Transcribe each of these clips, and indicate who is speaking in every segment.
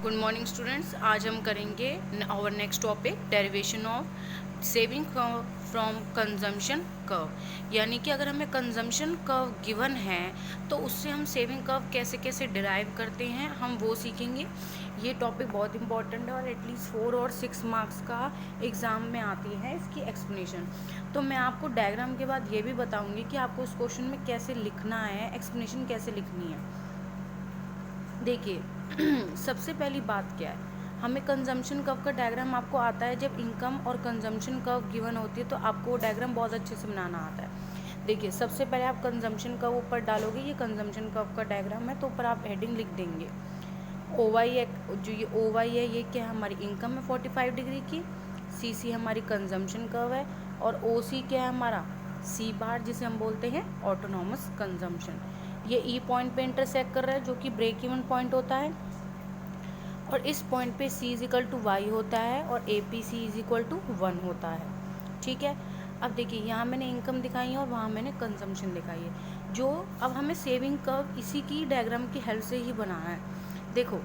Speaker 1: Good morning students. आज हम करेंगे our next topic derivation of saving curve from consumption curve. यानी कि अगर हमें कंजम्पशन कर्व गिवन है तो उससे हम सेविंग कर्व कैसे कैसे डिराइव करते हैं हम वो सीखेंगे। ये टॉपिक बहुत इंपॉर्टेंट है और एटलीस्ट 4 और 6 मार्क्स का एग्ज़ाम में आती है इसकी एक्सप्लेनेशन। तो मैं आपको डायग्राम के बाद ये भी बताऊंगी कि आपको उस क्वेश्चन में कैसे लिखना है, एक्सप्लेनेशन कैसे लिखनी है। देखिए सबसे पहली बात क्या है, हमें कंजम्पशन कर्व का डायग्राम आपको आता है। जब इनकम और कंजम्पशन कर्व गिवन होती है तो आपको वो डायग्राम बहुत अच्छे से बनाना आता है। देखिए सबसे पहले आप कंजम्पशन कर्व ऊपर डालोगे, ये कंजम्पशन कर्व का डायग्राम है, तो ऊपर आप हेडिंग लिख देंगे ओ वाई। जो ये ओ वाई है ये क्या है, हमारी इनकम है 45 डिग्री की। सी सी हमारी कंजम्पशन कर्व है और ओ सी क्या है हमारा सी बार, जिसे हम बोलते हैं ऑटोनॉमस कंजम्पशन। ये ई पॉइंट पे इंटरसेक्ट कर रहा है जो कि ब्रेक इवन पॉइंट होता है, और इस पॉइंट पे c is equal to Y होता है और A P C is equal to 1 होता है। ठीक है, अब देखिए यहाँ मैंने इनकम दिखाई है और वहाँ मैंने कंजम्पशन दिखाई है। जो अब हमें सेविंग कर्व इसी की डायग्राम की हेल्प से ही बनाना है। देखो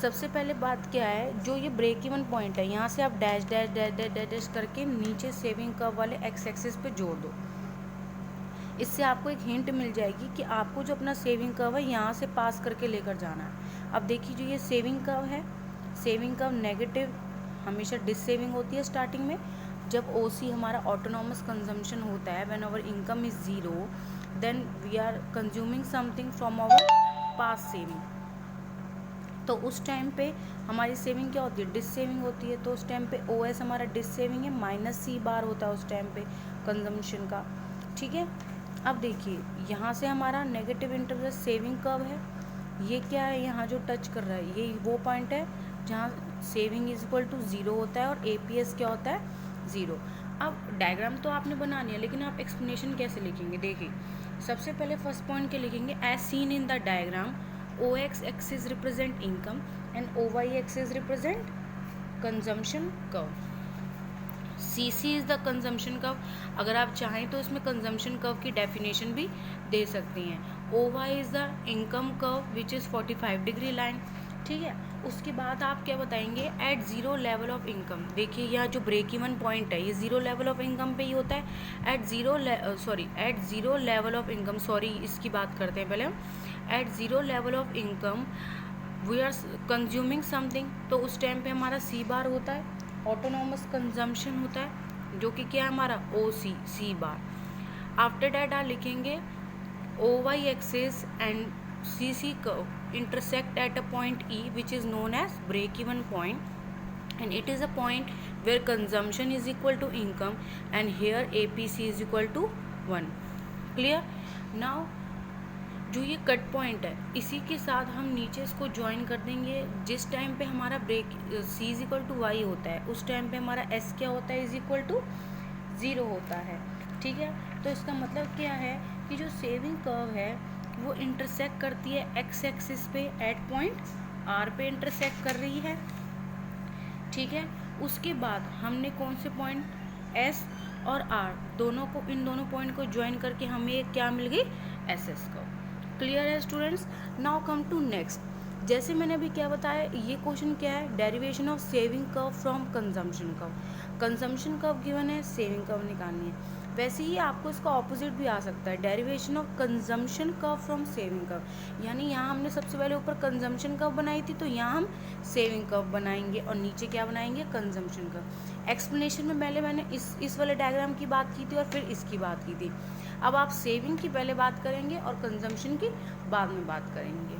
Speaker 1: सबसे पहले बात क्या है, जो ये ब्रेक इवन पॉइंट है यहाँ से आप dash dash dash dash dash dash करके नीचे सेविंग कर्व वाले एक्स एक्सिस पे जोड़ दो। इससे आपको एक हिंट मिल जाएगी कि आपको जो अपना सेविंग कर्व है यहाँ से पास करके लेकर जाना है। अब देखिए जो ये सेविंग कर्व है, सेविंग कर्व नेगेटिव हमेशा डिससेविंग होती है स्टार्टिंग में। जब ओ सी हमारा ऑटोनॉमस कंजम्पशन होता है, when our income is zero, then we are consuming something from our past saving. तो उस टाइम पे हमारी सेविंग क्या होती है, डिस सेविंग होती है। तो उस टाइम पे ओ एस हमारा डिस सेविंग है, माइनस सी बार होता है उस टाइम पे कंजम्पशन का। ठीक है, अब देखिए यहाँ से हमारा नेगेटिव इंटरवल सेविंग कर्व है, ये क्या है यहाँ जो टच कर रहा है ये वो पॉइंट है जहाँ saving is equal to zero होता है और ए पी एस क्या होता है ज़ीरो। अब डायग्राम तो आपने बना लिया, लेकिन आप एक्सप्लेनेशन कैसे लिखेंगे। देखिए सबसे पहले फर्स्ट पॉइंट क्या लिखेंगे, as seen in the diagram O X axis represent income and O Y axis represent consumption curve. C C is the consumption curve. अगर आप चाहें तो इसमें कंजम्पशन कर्व की डेफिनेशन भी दे सकती हैं। O Y is the income curve which is 45 degree line. ठीक है, उसके बाद आप क्या बताएंगे, at zero level of income. देखिए यहाँ जो ब्रेक इवन पॉइंट है ये ज़ीरो लेवल ऑफ इनकम पे ही होता है। At zero level of income, इसकी बात करते हैं पहले हम। At zero level of income we are consuming something, तो उस टाइम पे हमारा सी बार होता है, ऑटोनॉमस कंजम्पशन होता है जो कि क्या है हमारा ओ सी सी बार। आफ्टर डैट आप लिखेंगे O Y axis and C C curve intersect at a point E which is known as break even point, and it is a point where consumption is equal to income and here APC is equal to 1. Clear? Now जो ये cut point है इसी के साथ हम नीचे इसको join कर देंगे। जिस टाइम पे हमारा break C is equal to Y होता है उस टाइम पे हमारा एस क्या होता है, इज इक्वल टू ज़ीरो होता है। ठीक है, तो इसका मतलब क्या है कि जो सेविंग कर्व है वो इंटरसेक्ट करती है एक्स एक्सिस पे एट पॉइंट आर पे इंटरसेक्ट कर रही है। ठीक है, उसके बाद हमने कौन से पॉइंट एस और आर दोनों को, इन दोनों पॉइंट को ज्वाइन करके हमें क्या मिल गई, एस एस कर्व। क्लियर है students? Now come to next. जैसे मैंने अभी क्या बताया, ये क्वेश्चन क्या है, derivation of saving curve from consumption curve. Consumption curve given है, सेविंग कर्व निकालनी है। वैसे ही आपको इसका ऑपोजिट भी आ सकता है, derivation of consumption curve from saving curve. यानी यहाँ हमने सबसे पहले ऊपर कंजम्पशन कर्व बनाई थी, तो यहाँ हम सेविंग कर्व बनाएंगे और नीचे क्या बनाएंगे, कंजम्पशन कर्व। एक्सप्लेनेशन में पहले मैंने इस वाले डायग्राम की बात की थी और फिर इसकी बात की थी। अब आप सेविंग की पहले बात करेंगे और कंजम्पशन की बाद में बात करेंगे।